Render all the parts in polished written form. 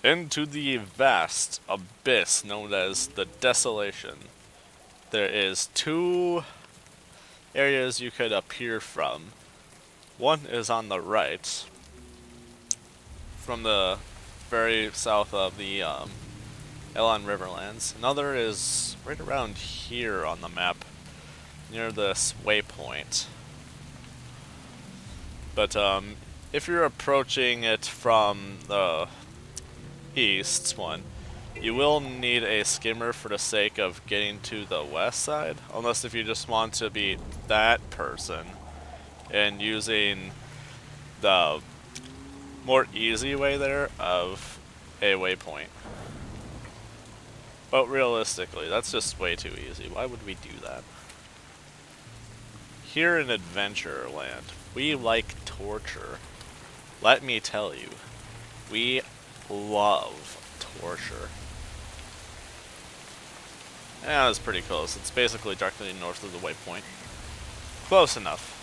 Into the vast abyss known as the Desolation. There is two areas you could appear from. One is on the right, from the very south of the Elon Riverlands. Another is right around here on the map, near this waypoint. But if you're approaching it from the east one, you will need a skimmer for the sake of getting to the west side, unless if you just want to be that person and using the more easy way there of a waypoint. But realistically, that's just way too easy. Why would we do that? Here in Adventureland, we like torture. Let me tell you, we love torture. Yeah, that's pretty close. It's basically directly north of the waypoint. Close enough.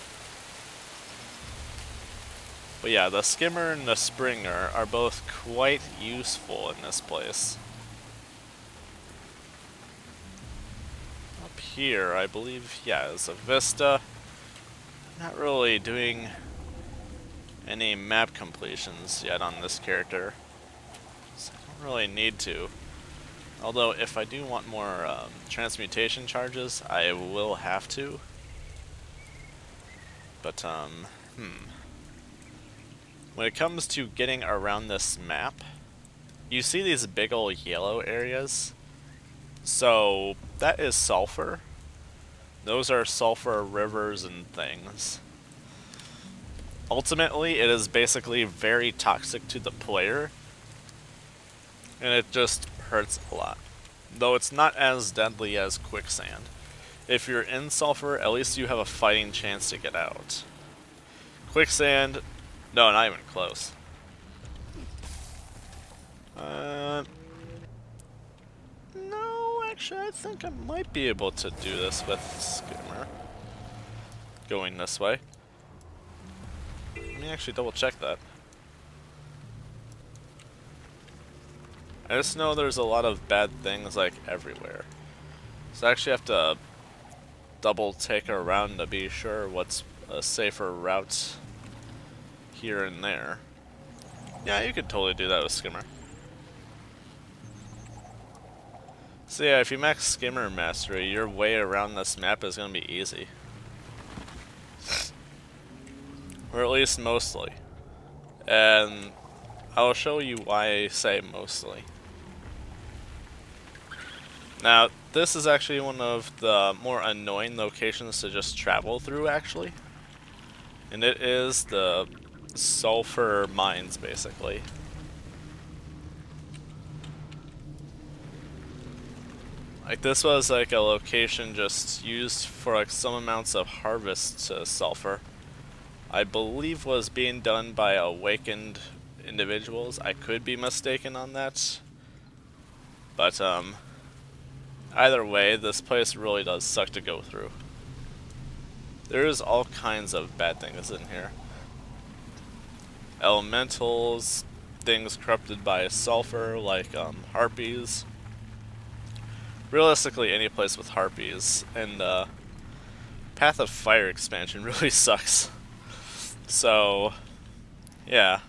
But yeah, the skimmer and the springer are both quite useful in this place. Up here, I believe, yeah, is a vista. Not really doing any map completions yet on this character, so I don't really need to. Although, if I do want more transmutation charges, I will have to. But, when it comes to getting around this map, you see these big old yellow areas? So, that is sulfur. Those are sulfur rivers and things. Ultimately, it is basically very toxic to the player, and it just hurts a lot. Though it's not as deadly as quicksand. If you're in sulfur, at least you have a fighting chance to get out. Quicksand, no, not even close. No, actually, I think I might be able to do this with skimmer. Going this way. Let me actually double check that. I just know there's a lot of bad things like everywhere. So I actually have to double take around to be sure what's a safer route here and there. Yeah, you could totally do that with skimmer. So yeah, if you max skimmer mastery, your way around this map is going to be easy. Or at least mostly. And I'll show you why I say mostly. Now, this is actually one of the more annoying locations to just travel through, actually. And it is the sulfur mines, basically. Like, this was like a location just used for like some amounts of harvest to sulfur. I believe was being done by awakened individuals. I could be mistaken on that. But, either way, this place really does suck to go through. There's all kinds of bad things in here. Elementals, things corrupted by sulfur, like, harpies. Realistically, any place with harpies. And, Path of Fire expansion really sucks. So, yeah.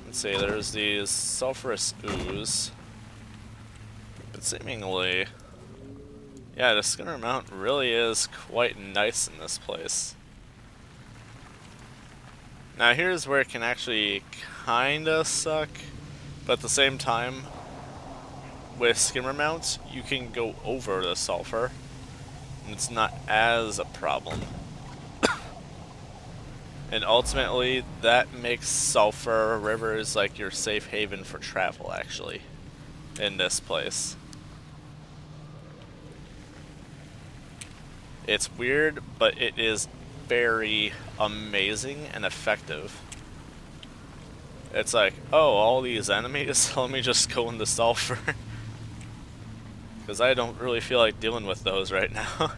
Let's see, there's these sulfurous ooze. But seemingly, yeah, the Skinner Mount really is quite nice in this place. Now here's where it can actually kinda suck, but at the same time, with skimmer mounts, you can go over the sulfur, and it's not as a problem. And ultimately, that makes sulfur rivers like your safe haven for travel, actually, in this place. It's weird, but it is very amazing and effective. It's like, oh, all these enemies, let me just go into sulfur. Because I don't really feel like dealing with those right now.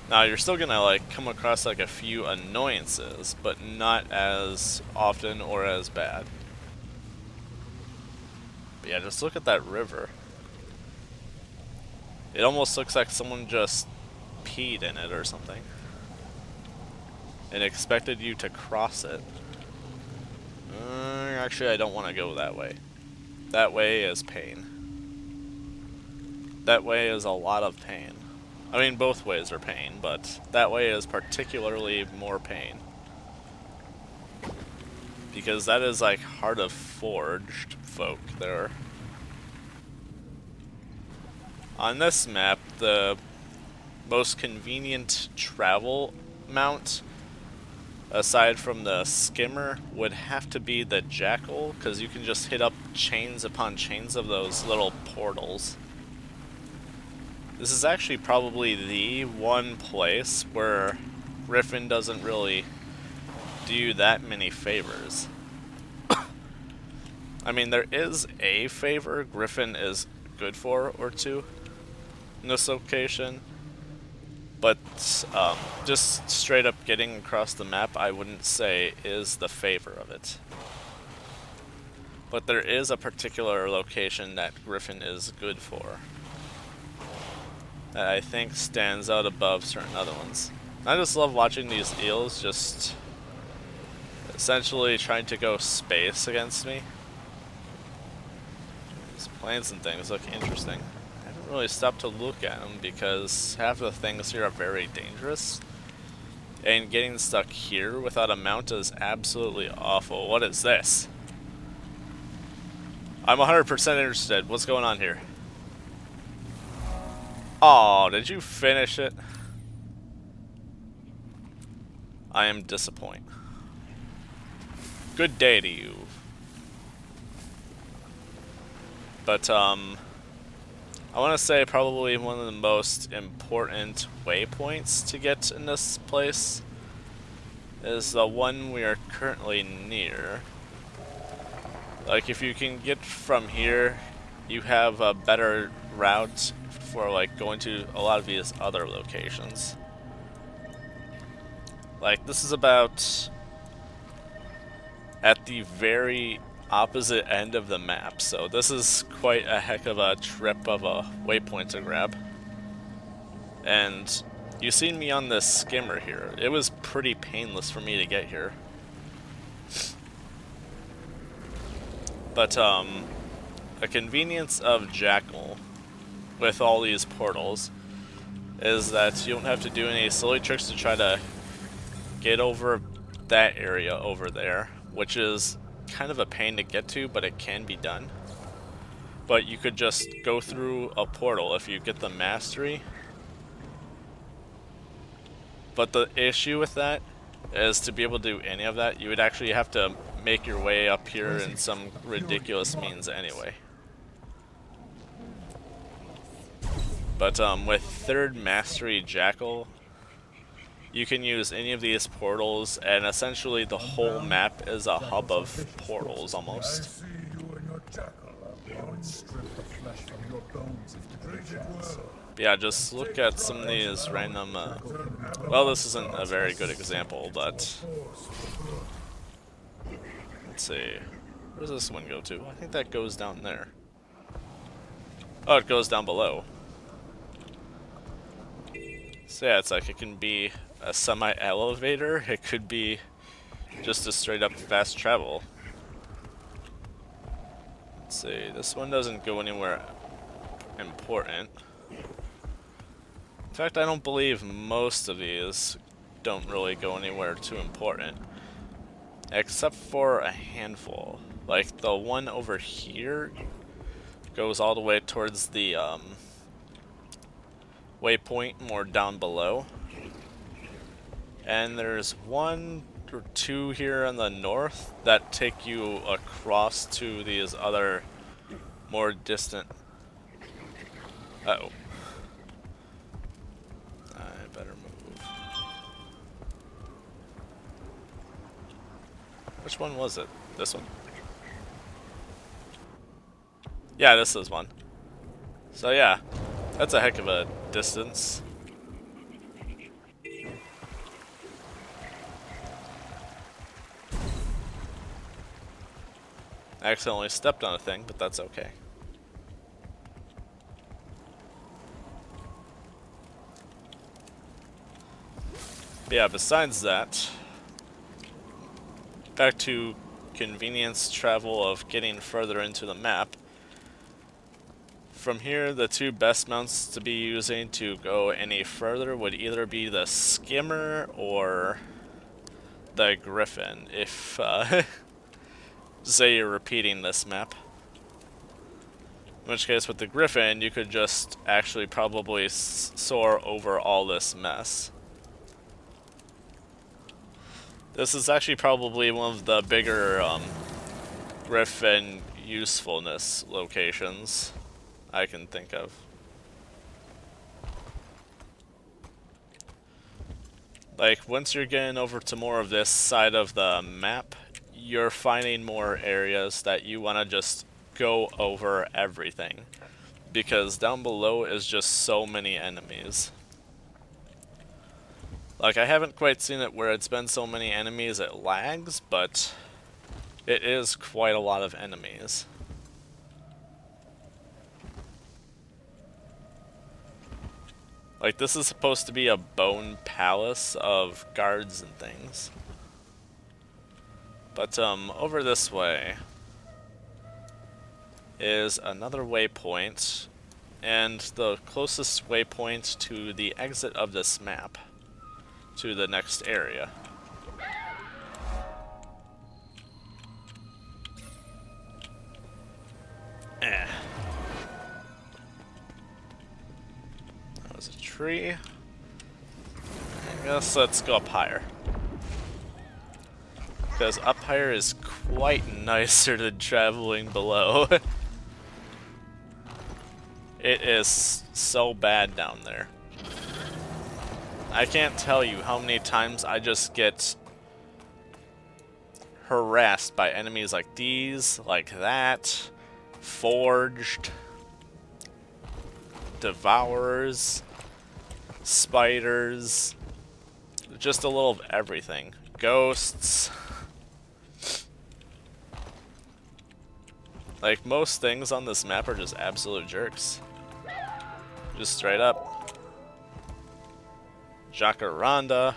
Now you're still gonna like come across like a few annoyances, but not as often or as bad. But yeah, just look at that river. It almost looks like someone just peed in it or something and expected you to cross it. Actually, I don't want to go that way. That way is pain. That way is a lot of pain. I mean, both ways are pain, but that way is particularly more pain. Because that is like Heart of Forged folk there. On this map, the most convenient travel mount, aside from the skimmer, would have to be the jackal, because you can just hit up chains upon chains of those little portals. This is actually probably the one place where Griffin doesn't really do that many favors. I mean, there is a favor Griffin is good for, or two, in this location. But just straight up getting across the map, I wouldn't say is the favor of it. But there is a particular location that Griffin is good for, that I think stands out above certain other ones. I just love watching these eels just essentially trying to go space against me. These planes and things look interesting. I haven't really stopped to look at them because half of the things here are very dangerous. And getting stuck here without a mount is absolutely awful. What is this? I'm 100% interested. What's going on here? Oh, did you finish it? I am disappointed. Good day to you. But, I want to say probably one of the most important waypoints to get in this place is the one we are currently near. Like, if you can get from here, you have a better route for, like, going to a lot of these other locations. Like, this is about at the very opposite end of the map, so this is quite a heck of a trip of a waypoint to grab. And you've seen me on this skimmer here. It was pretty painless for me to get here. But a convenience of Jackal with all these portals is that you don't have to do any silly tricks to try to get over that area over there, which is kind of a pain to get to, but it can be done. But you could just go through a portal if you get the mastery. But the issue with that is, to be able to do any of that, you would actually have to make your way up here in some ridiculous means anyway. But with 3rd Mastery Jackal, you can use any of these portals, and essentially the whole map is a hub of portals almost. Yeah, just look at some of these random, well, this isn't a very good example, but let's see, where does this one go to? I think that goes down there. Oh, it goes down below. So yeah, it's like it can be a semi-elevator, it could be just a straight up fast travel. Let's see, this one doesn't go anywhere important. In fact, I don't believe most of these don't really go anywhere too important. Except for a handful. Like the one over here goes all the way towards the waypoint more down below. And there's 1 or 2 here in the north that take you across to these other more distant... Uh-oh. I better move. Which one was it? This one? Yeah, this is one. So yeah, that's a heck of a distance. I accidentally stepped on a thing, but that's okay. But yeah, besides that, back to convenience travel of getting further into the map. From here, the two best mounts to be using to go any further would either be the Skimmer or the Griffin, if, say you're repeating this map. In which case, with the Griffin, you could just actually probably soar over all this mess. This is actually probably one of the bigger Griffin usefulness locations I can think of. Like, once you're getting over to more of this side of the map, you're finding more areas that you want to just go over everything. Because down below is just so many enemies. Like, I haven't quite seen it where it's been so many enemies it lags, but it is quite a lot of enemies. Like, this is supposed to be a bone palace of guards and things. But, over this way is another waypoint, and the closest waypoint to the exit of this map, to the next area. That was a tree. I guess let's go up higher. Because up higher is quite nicer than traveling below. It is so bad down there. I can't tell you how many times I just get harassed by enemies like these, like that, forged, devourers, spiders, just a little of everything. Ghosts. Like, most things on this map are just absolute jerks. Just straight up. Jacaranda.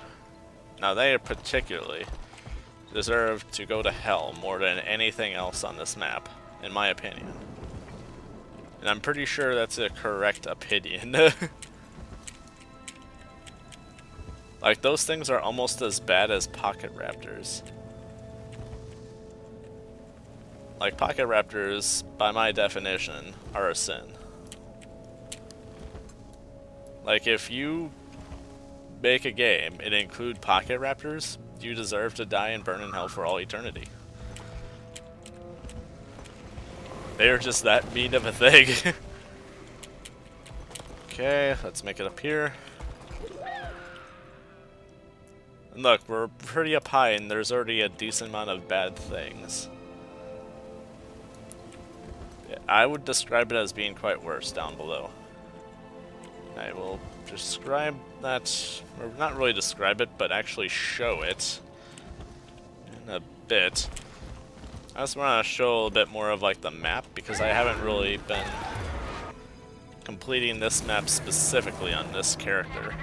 Now they particularly deserve to go to hell more than anything else on this map, in my opinion. And I'm pretty sure that's a correct opinion. Like, those things are almost as bad as pocket raptors. Like, pocket raptors, by my definition, are a sin. Like, if you make a game and include pocket raptors, you deserve to die and burn in hell for all eternity. They are just that mean of a thing. Okay, let's make it up here. And look, we're pretty up high and there's already a decent amount of bad things. I would describe it as being quite worse down below. I will describe that, or not really describe it, but actually show it in a bit. I just want to show a little bit more of like the map, because I haven't really been completing this map specifically on this character.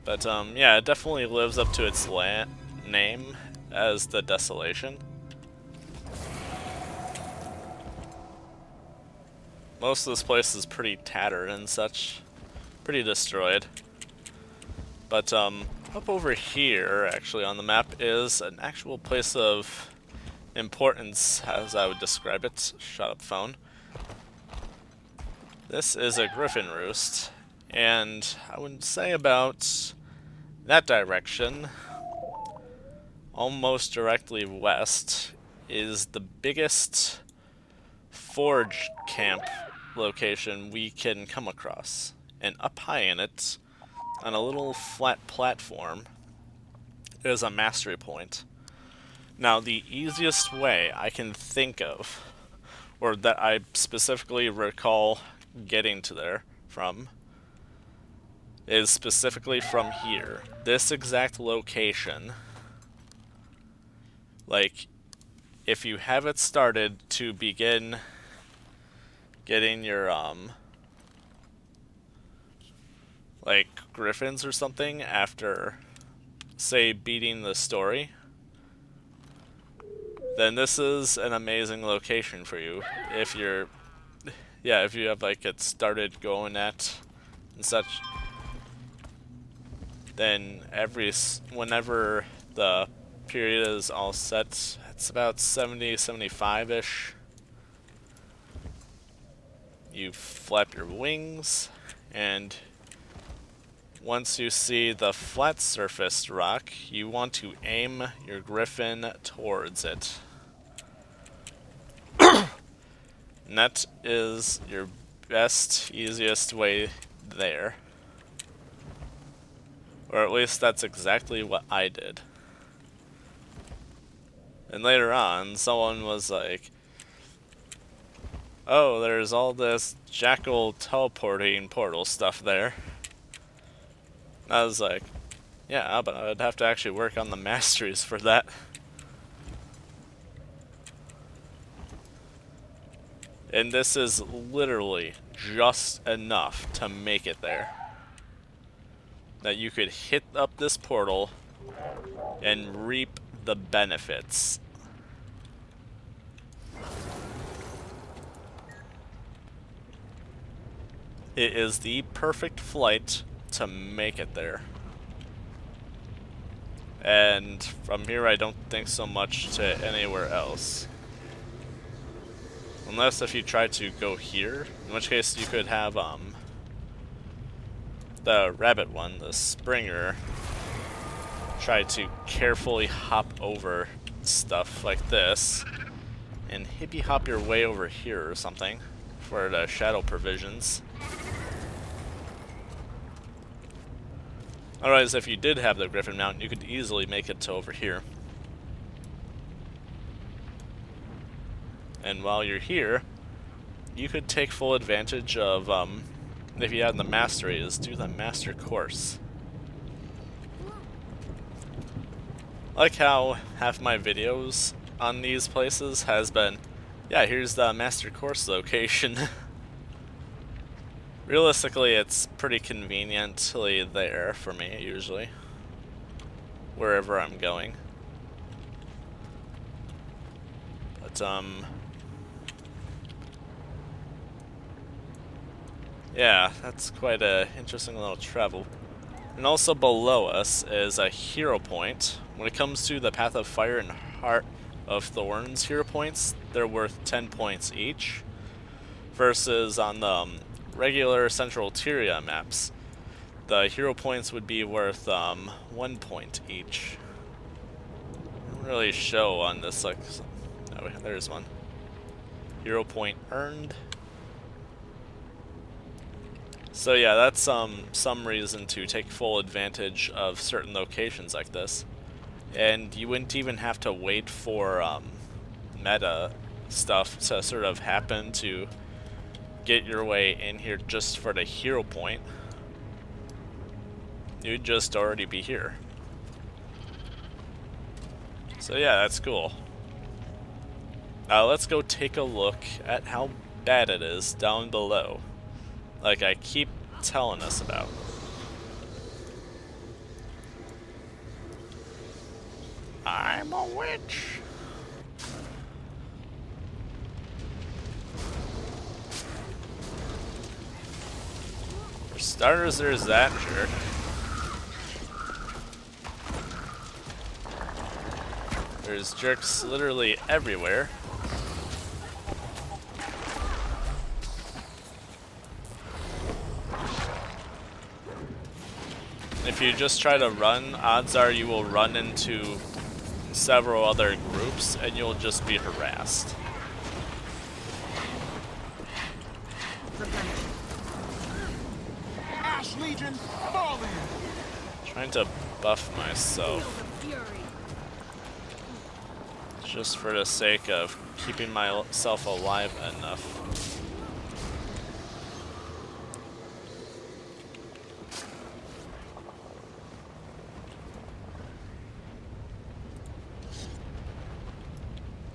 But yeah, it definitely lives up to its name as the Desolation. Most of this place is pretty tattered and such, pretty destroyed. But up over here, actually on the map, is an actual place of importance, as I would describe it. Shut up, phone. This is a griffin roost, and I would say about that direction, almost directly west, is the biggest forge camp location we can come across. And up high in it, on a little flat platform, is a mastery point. Now, the easiest way I can think of, or that I specifically recall getting to there from, is specifically from here. This exact location. Like, if you have it started to begin getting your, like, griffins or something after, say, beating the story, then this is an amazing location for you. If you're, yeah, if you have, like, it started going at and such, then whenever the period is all set, it's about 70, 75-ish. You flap your wings, and once you see the flat surfaced rock, you want to aim your griffin towards it. And that is your best, easiest way there. Or at least that's exactly what I did. And later on, someone was like, oh, there's all this jackal teleporting portal stuff there. And I was like, yeah, but I'd have to actually work on the masteries for that. And this is literally just enough to make it there. That you could hit up this portal and reap the benefits. It is the perfect flight to make it there. And from here I don't think so much to anywhere else. Unless if you try to go here, in which case you could have the rabbit one, the Springer, try to carefully hop over stuff like this and hippie hop your way over here or something for the shadow provisions. Otherwise, if you did have the Griffin Mountain, you could easily make it to over here. And while you're here, you could take full advantage of, if you had the mastery, is do the master course. Like how half my videos on these places has been, yeah, here's the master course location. Realistically, it's pretty conveniently there for me, usually. Wherever I'm going. But, yeah, that's quite a interesting little travel. And also below us is a hero point. When it comes to the Path of Fire and Heart of Thorns hero points, they're worth 10 points each. Versus on the regular Central Tyria maps, the hero points would be worth 1 point each. Doesn't really show on this, like, oh, there's one. Hero point earned. So yeah, that's some reason to take full advantage of certain locations like this. And you wouldn't even have to wait for meta stuff to sort of happen to get your way in here just for the hero point. You'd just already be here. So yeah, that's cool. Let's go take a look at how bad it is down below. Like I keep telling us about. I'm a witch. For starters, there's that jerk. There's jerks literally everywhere. If you just try to run, odds are you will run into several other groups and you'll just be harassed. Ash Legion, fall in. Trying to buff myself. Just for the sake of keeping myself alive enough.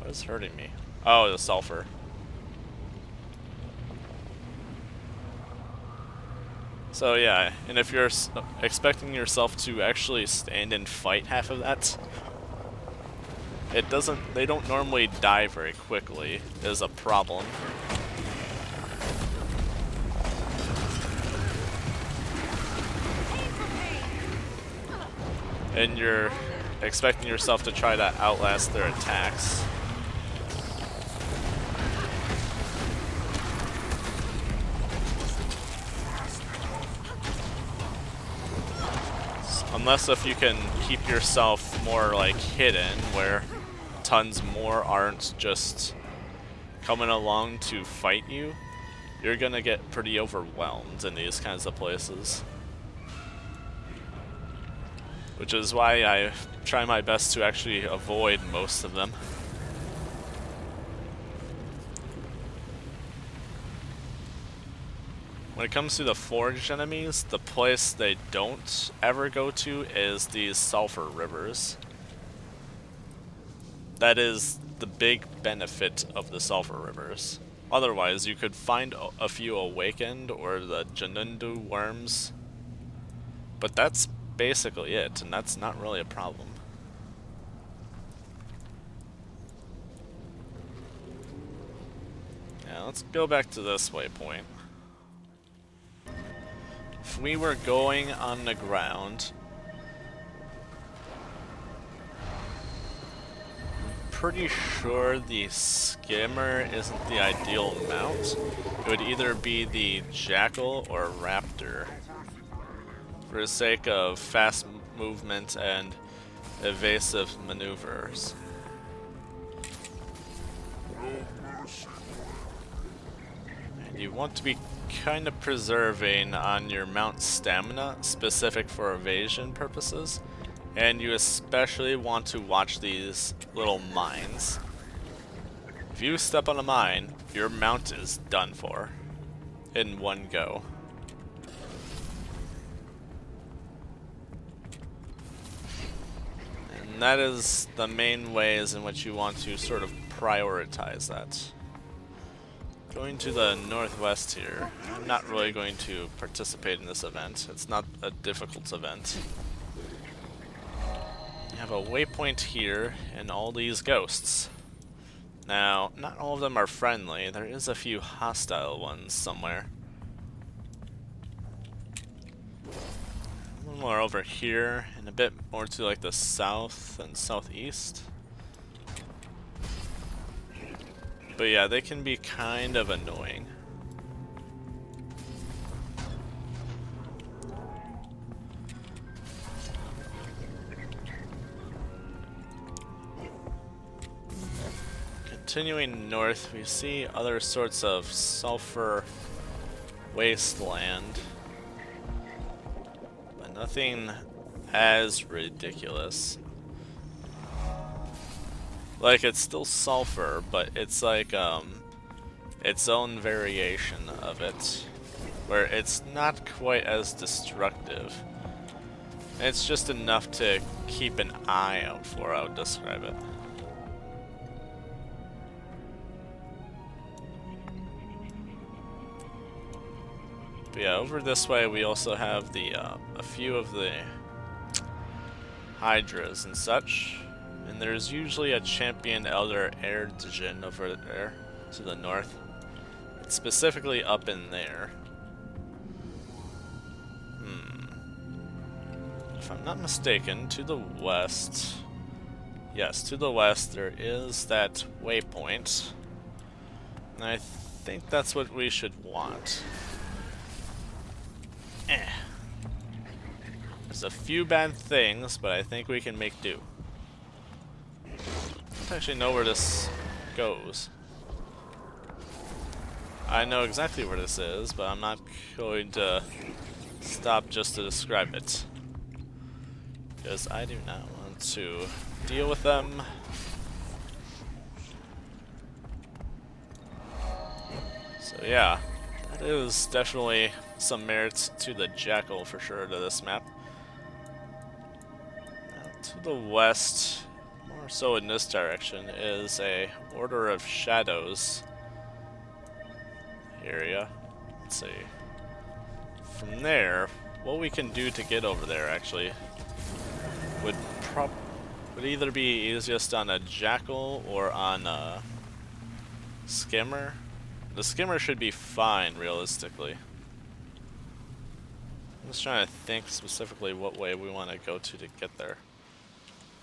What's hurting me? Oh, the sulfur. So yeah, and if you're expecting yourself to actually stand and fight half of that, they don't normally die very quickly, is a problem. And you're expecting yourself to try to outlast their attacks. Unless if you can keep yourself more like hidden, where tons more aren't just coming along to fight you, you're gonna get pretty overwhelmed in these kinds of places. Which is why I try my best to actually avoid most of them. When it comes to the forged enemies, the place they don't ever go to is these sulfur rivers. That is the big benefit of the sulfur rivers. Otherwise, you could find a few awakened or the Janundu worms, but that's basically it, and that's not really a problem. Yeah, let's go back to this waypoint. If we were going on the ground, I'm pretty sure the skimmer isn't the ideal mount. It would either be the jackal or raptor, for the sake of fast movement and evasive maneuvers. And you want to be kind of preserving on your mount stamina, specific for evasion purposes, and you especially want to watch these little mines. If you step on a mine, your mount is done for in one go. And that is the main ways in which you want to sort of prioritize that. Going to the northwest here, I'm not really going to participate in this event. It's not a difficult event. You have a waypoint here and all these ghosts. Now, not all of them are friendly. There is a few hostile ones somewhere. One more over here and a bit more to like the south and southeast. But yeah, they can be kind of annoying. Continuing north, we see other sorts of sulfur wasteland, but nothing as ridiculous. Like, it's still sulfur, but it's like, its own variation of it, where it's not quite as destructive. It's just enough to keep an eye out for, I would describe it. But yeah, over this way we also have the, a few of the hydras and such. And there's usually a champion elder Erdjinn over there to the north. It's specifically up in there. If I'm not mistaken, to the west. Yes, to the west there is that waypoint. And I think that's what we should want. There's a few bad things, but I think we can make do. I don't actually know where this goes. I know exactly where this is, but I'm not going to stop just to describe it, because I do not want to deal with them. So yeah, that is definitely some merits to the jackal for sure to this map. Now, to the west, more or so in this direction is a Order of Shadows area. Let's see. From there, what we can do to get over there actually would either be easiest on a Jackal or on a Skimmer. The Skimmer should be fine, realistically. I'm just trying to think specifically what way we want to go to get there.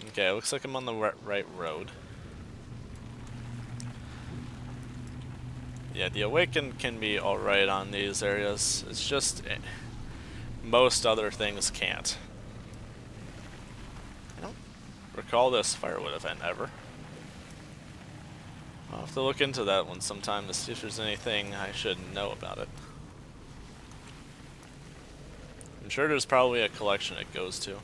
Okay, looks like I'm on the right road. Yeah, the Awakened can be alright on these areas. It's just most other things can't. I don't recall this firewood event ever. I'll have to look into that one sometime to see if there's anything I should know about it. I'm sure there's probably a collection it goes to.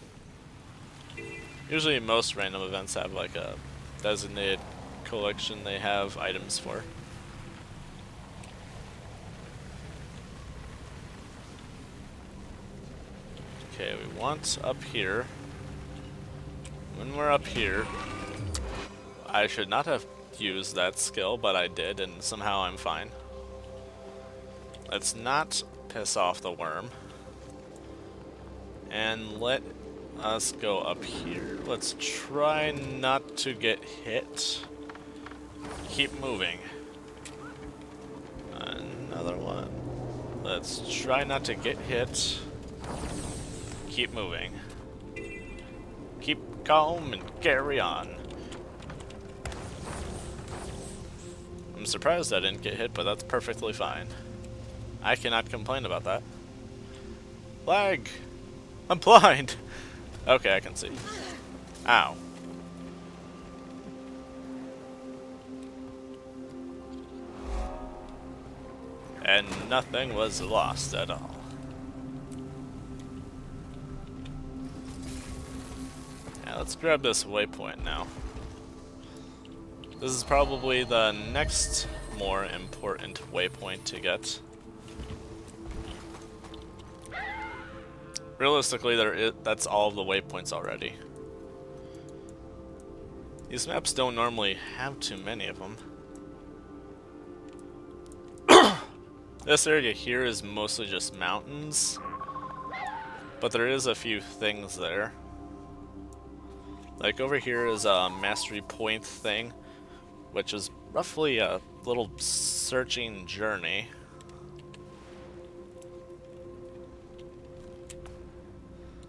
Usually most random events have like a designated collection they have items for. Okay, we want up here. When we're up here, I should not have used that skill, but I did, and somehow I'm fine. Let's not piss off the worm. And let us go up here. Let's try not to get hit. Keep moving. Another one. Let's try not to get hit. Keep moving. Keep calm and carry on. I'm surprised I didn't get hit, but that's perfectly fine. I cannot complain about that. Lag! I'm blind! Okay, I can see. Ow. And nothing was lost at all. Yeah, let's grab this waypoint now. This is probably the next more important waypoint to get. Realistically, that's all of the waypoints already. These maps don't normally have too many of them. This area here is mostly just mountains, but there is a few things there. Like over here is a mastery point thing, which is roughly a little searching journey.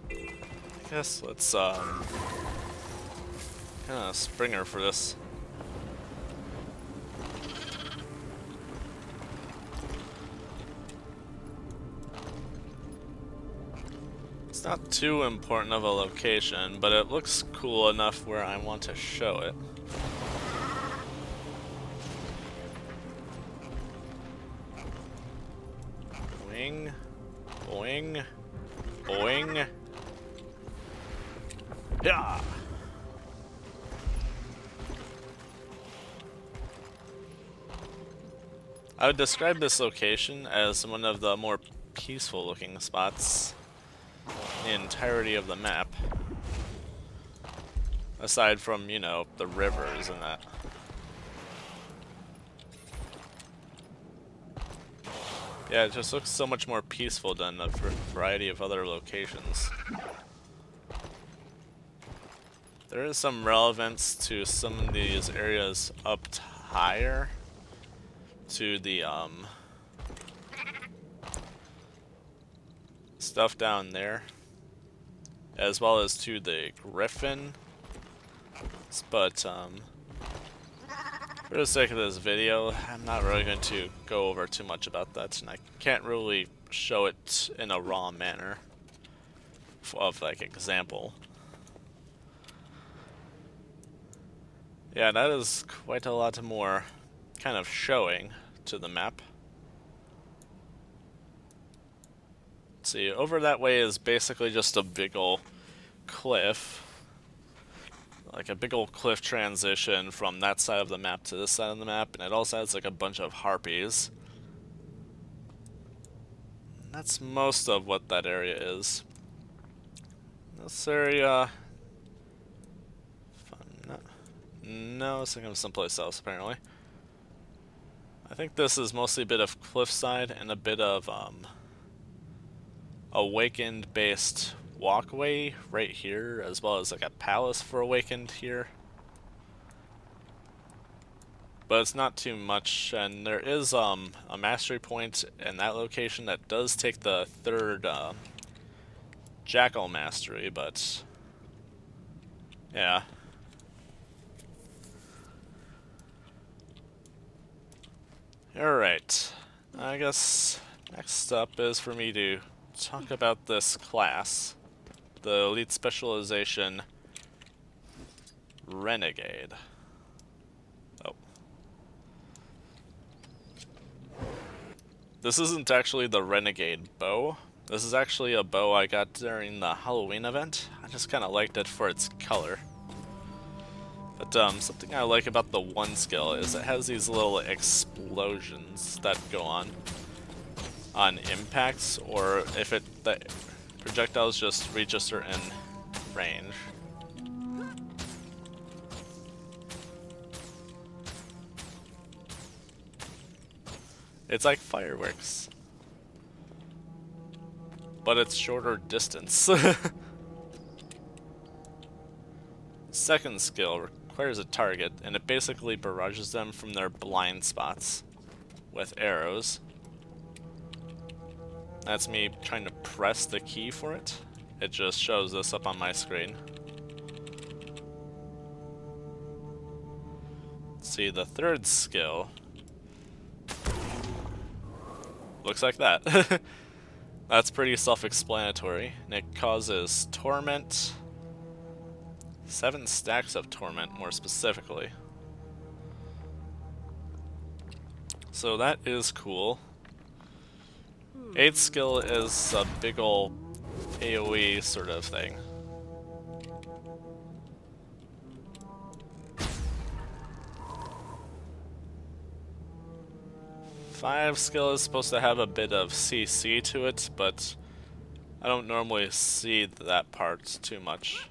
I guess let's kind of Springer for this. It's not too important of a location, but it looks cool enough where I want to show it. Boing, boing, boing. Yeah. I would describe this location as one of the more peaceful looking spots in the entirety of the map. Aside from, you know, the rivers and that. Yeah, it just looks so much more peaceful than a variety of other locations. There is some relevance to some of these areas up higher. To the stuff down there, as well as to the Griffin. But for the sake of this video, I'm not really going to go over too much about that, and I can't really show it in a raw manner of like example. Yeah, that is quite a lot more kind of showing to the map. See, over that way is basically just a big ol' cliff. Like a big old cliff transition from that side of the map to this side of the map, and it also has like a bunch of harpies. That's most of what that area is. This area, No, it's thinking of someplace else, apparently. I think this is mostly a bit of cliffside and a bit of, Awakened-based walkway right here, as well as like a palace for Awakened here. But it's not too much, and there is, a mastery point in that location that does take the third, Jackal mastery, but... yeah. Alright, I guess next up is for me to talk about this class, the Elite Specialization Renegade. Oh. This isn't actually the Renegade bow. This is actually a bow I got during the Halloween event. I just kind of liked it for its color. But something I like about the one skill is it has these little explosions that go on impacts, or if the projectiles just reach a certain range. It's like fireworks, but it's shorter distance. Second skill requires a target, and it basically barrages them from their blind spots with arrows. That's me trying to press the key for it. It just shows this up on my screen. See, the third skill looks like that. That's pretty self-explanatory, and it causes torment. 7 stacks of torment, more specifically. So that is cool. 8th skill is a big ol' AoE sort of thing. Five skill is supposed to have a bit of CC to it, but I don't normally see that part too much.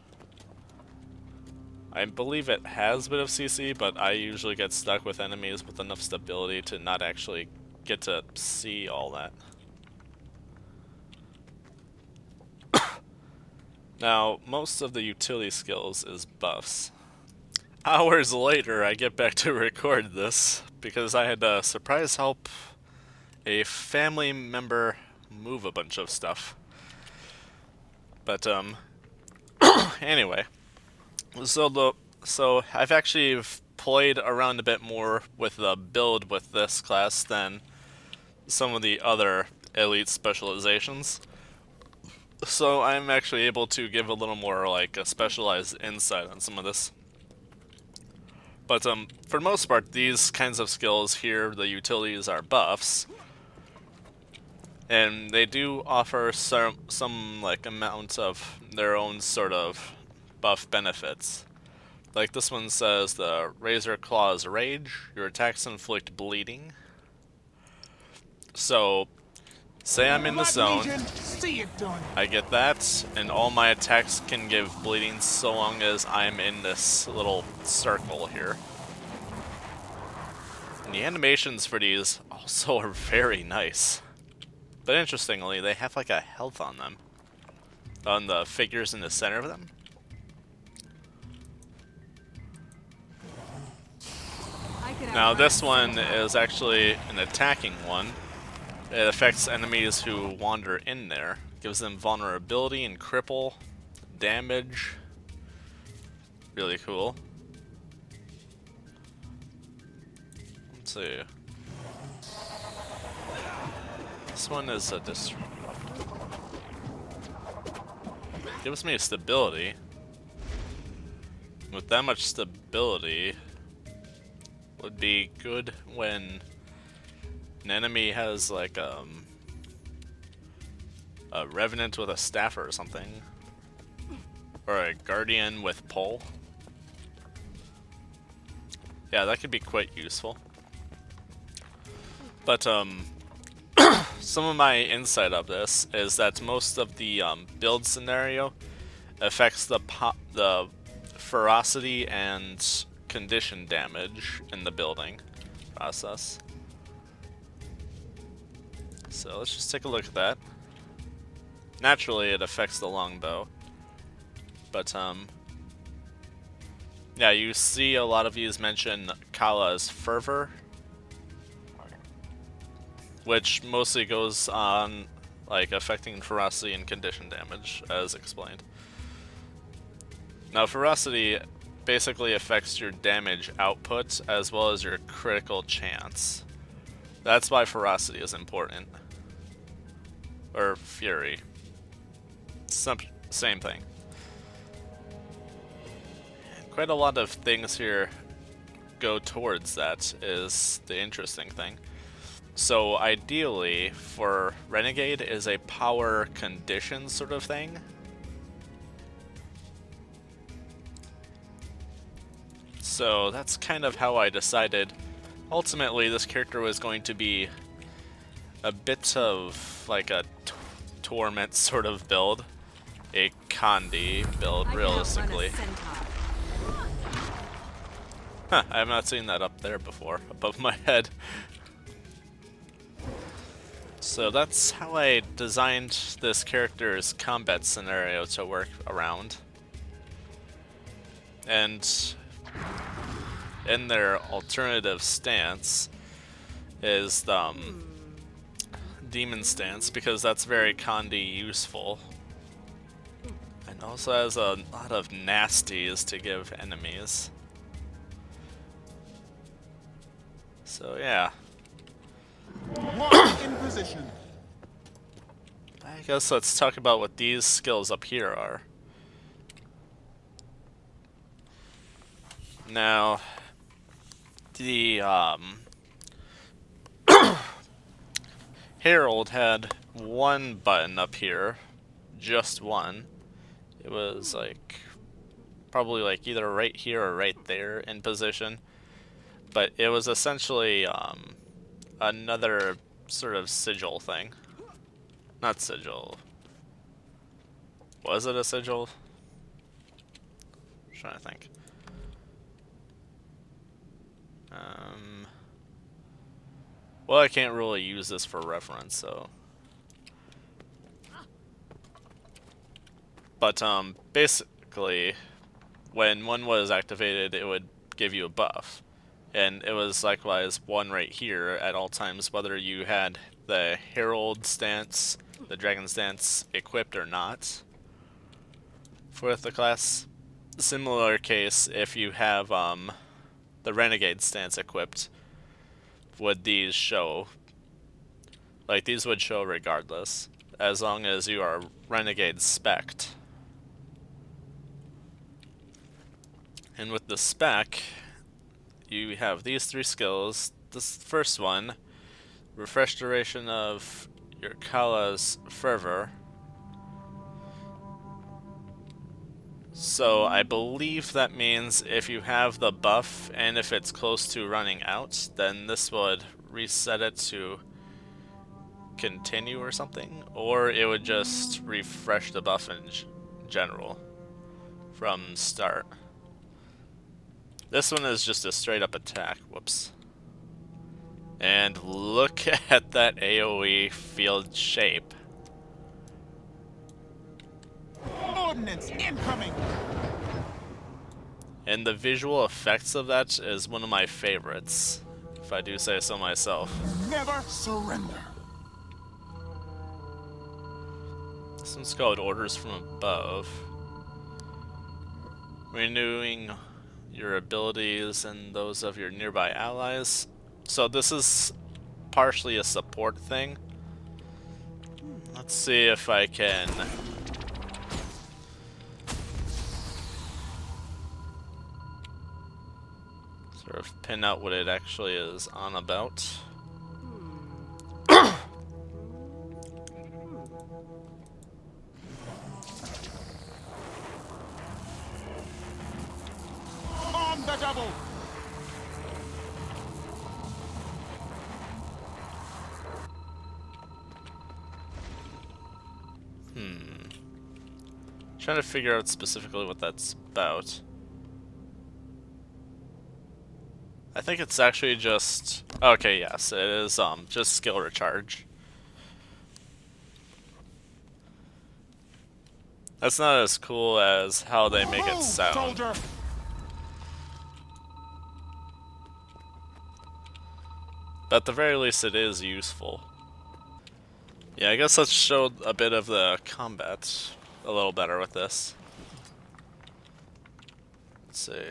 I believe it has a bit of CC, but I usually get stuck with enemies with enough stability to not actually get to see all that. Now, most of the utility skills is buffs. Hours later, I get back to record this, because I had to surprise help a family member move a bunch of stuff. But, anyway. So I've actually played around a bit more with the build with this class than some of the other elite specializations. So I'm actually able to give a little more like a specialized insight on some of this. But for the most part, these kinds of skills here, the utilities are buffs, and they do offer some like amount of their own sort of buff benefits. Like this one says the Razor Claw's Rage, your attacks inflict bleeding. So, say I'm in the zone, I get that, and all my attacks can give bleeding so long as I'm in this little circle here. And the animations for these also are very nice. But interestingly, they have like a health on them. On the figures in the center of them. Now this one is actually an attacking one. It affects enemies who wander in there. Gives them vulnerability and cripple, damage. Really cool. Let's see. This one is a gives me stability. With that much stability, would be good when an enemy has like a revenant with a staffer or something, or a guardian with pole. Yeah, that could be quite useful. But some of my insight of this is that most of the build scenario affects the ferocity and condition damage in the building process. So let's just take a look at that. Naturally, it affects the longbow. But, yeah, you see a lot of these mention Kala's fervor, which mostly goes on, like, affecting ferocity and condition damage, as explained. Now, ferocity basically affects your damage output as well as your critical chance. That's why ferocity is important. Or fury. Same thing. Quite a lot of things here go towards that, is the interesting thing. So ideally, for Renegade is a power condition sort of thing. So that's kind of how I decided. Ultimately, this character was going to be a bit of like a torment sort of build. A Condi build, realistically. Huh, I have not seen that up there before, above my head. So that's how I designed this character's combat scenario to work around. And in their alternative stance is the demon stance, because that's very Condi useful. And also has a lot of nasties to give enemies. So yeah. Locked in position. I guess let's talk about what these skills up here are. Now, the Herald had one button up here, just one. It was like probably like either right here or right there in position, but it was essentially another sort of sigil thing. Not sigil. Was it a sigil? I'm trying to think. Well, I can't really use this for reference, so. But basically, when one was activated, it would give you a buff. And it was likewise one right here at all times, whether you had the Herald stance, the Dragon stance equipped or not for the class. Similar case if you have the Renegade stance equipped, would these show? Like, these would show regardless, as long as you are Renegade spec'd. And with the spec, you have these three skills. This first one, refresh duration of your Kala's fervor. So I believe that means if you have the buff and if it's close to running out, then this would reset it to continue or something, or it would just refresh the buff in general from start. This one is just a straight up attack. Whoops. And look at that AoE field shape. Ordnance incoming. And the visual effects of that is one of my favorites, if I do say so myself. Never surrender. This one's called Orders from Above. Renewing your abilities and those of your nearby allies. So this is partially a support thing. Let's see if I can sort of pin out what it actually is on about. On the double. Trying to figure out specifically what that's about. I think it's actually just... Okay, yes, it is just skill recharge. That's not as cool as how they make it Move, sound. soldier! But at the very least, it is useful. Yeah, I guess let's show a bit of the combat a little better with this. Let's see.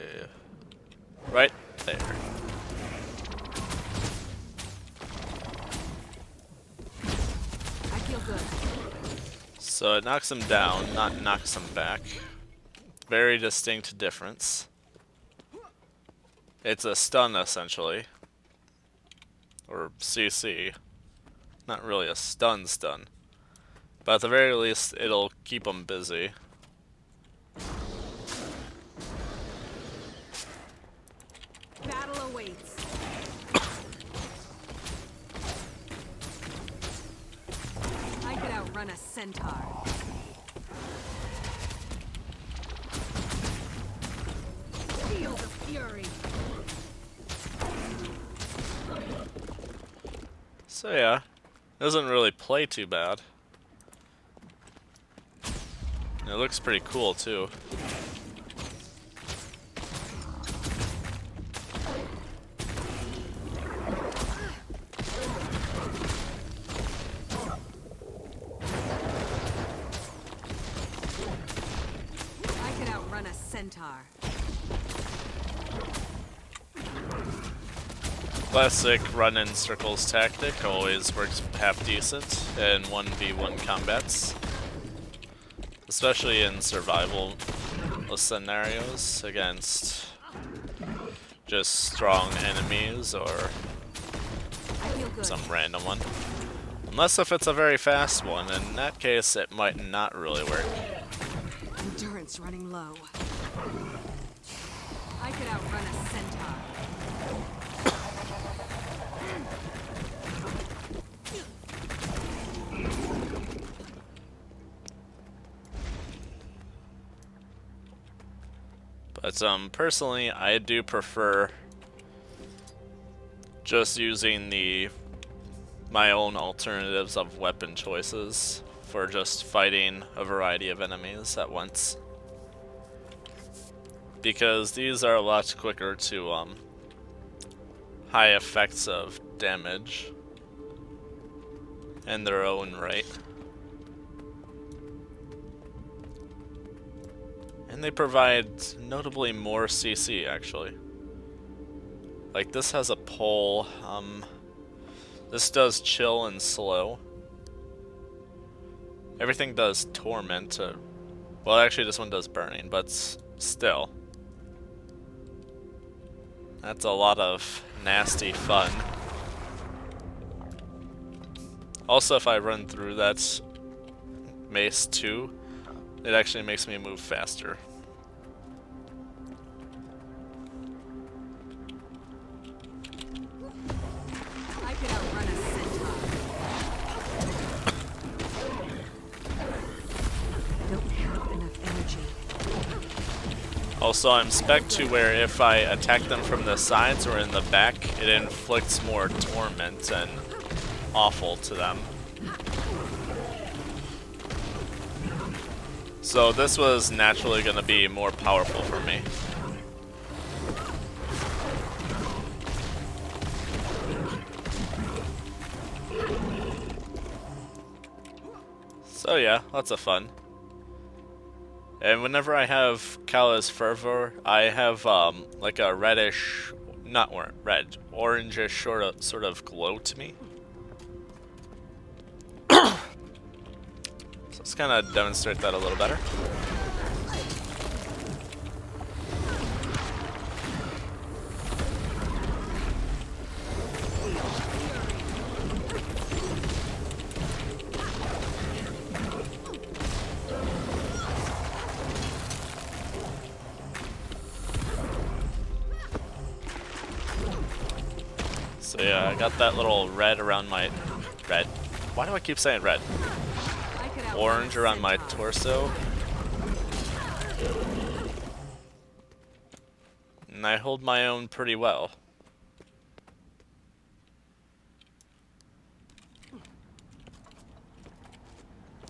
Right there. I feel good. So it knocks him down, not knocks him back. Very distinct difference. It's a stun, essentially. Or CC. Not really a stun. But at the very least, it'll keep him busy. Battle awaits. I could outrun a centaur. Feel the fury. So yeah, doesn't really play too bad. It looks pretty cool too. I could outrun a centaur. Classic run in circles tactic always works half decent in 1v1 combats. Especially in survival scenarios against just strong enemies or I feel good. some random one. Unless if it's a very fast one, in that case it might not really work. Endurance running low. I could outrun a centaur. But personally I do prefer just using my own alternatives of weapon choices for just fighting a variety of enemies at once. Because these are a lot quicker to high effects of damage in their own right. And they provide notably more CC actually. Like this has a pull, this does chill and slow. Everything does torment, well actually this one does burning, but still. That's a lot of nasty fun. Also, if I run through that mace too, it actually makes me move faster. I could outrun a centaur. Don't have enough energy. Also, I'm spec to where if I attack them from the sides or in the back, it inflicts more torment and awful to them. So this was naturally going to be more powerful for me. So yeah, lots of fun. And whenever I have Kala's Fervor, I have like a reddish, not red, orangish sort of glow to me. So let's kind of demonstrate that a little better. So yeah, I got that little red around my... Red? Why do I keep saying red? I could outrun Orange a around my centaur. torso. And I hold my own pretty well.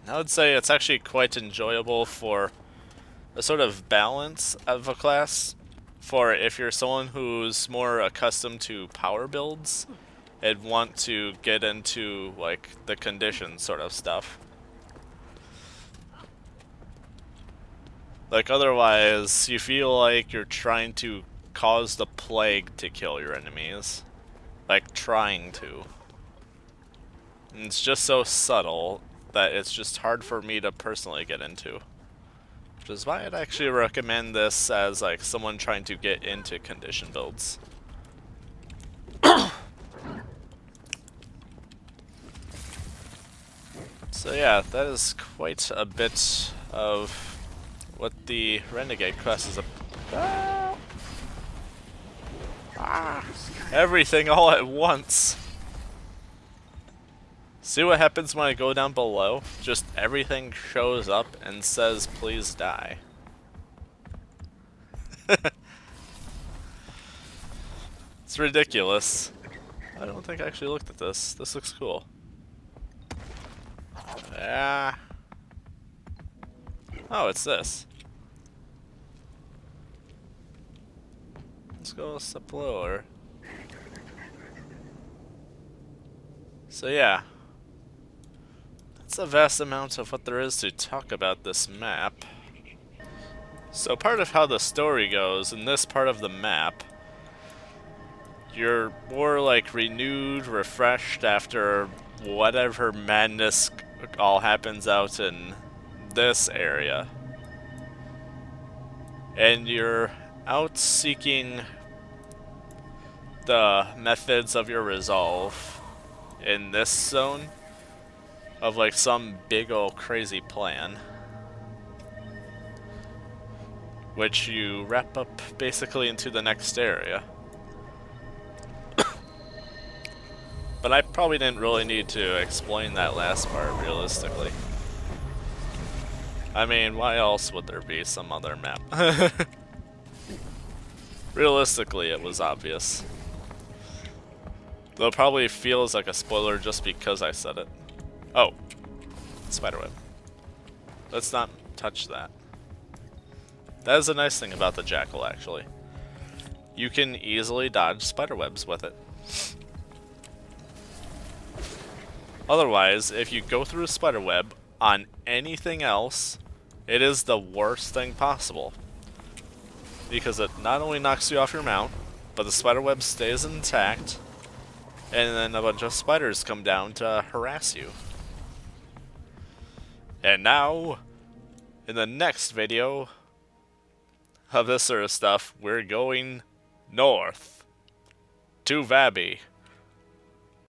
I would say it's actually quite enjoyable for a sort of balance of a class. For if you're someone who's more accustomed to power builds and want to get into like the condition sort of stuff. Like otherwise, you feel like you're trying to cause the plague to kill your enemies. Like trying to. And it's just so subtle that it's just hard for me to personally get into. Which is why I'd actually recommend this as like someone trying to get into condition builds. So yeah, that is quite a bit of what the Renegade quest is about. Everything all at once. See what happens when I go down below? Just everything shows up and says, please die. It's ridiculous. I don't think I actually looked at this. This looks cool. Yeah. Oh, it's this. Let's go a step lower. So yeah. That's a vast amount of what there is to talk about this map. So part of how the story goes in this part of the map, you're more like renewed, refreshed after whatever madness all happens out in this area. And you're out seeking the methods of your resolve in this zone of like some big ol' crazy plan, which you wrap up basically into the next area. But I probably didn't really need to explain that last part realistically. I mean, why else would there be some other map? Realistically, it was obvious. Though it probably feels like a spoiler just because I said it. Oh, spiderweb. Let's not touch that. That is a nice thing about the jackal, actually. You can easily dodge spiderwebs with it. Otherwise, if you go through a spiderweb on anything else, it is the worst thing possible. Because it not only knocks you off your mount, but the spiderweb stays intact, and then a bunch of spiders come down to harass you. And now, in the next video of this sort of stuff, we're going north to Vabby.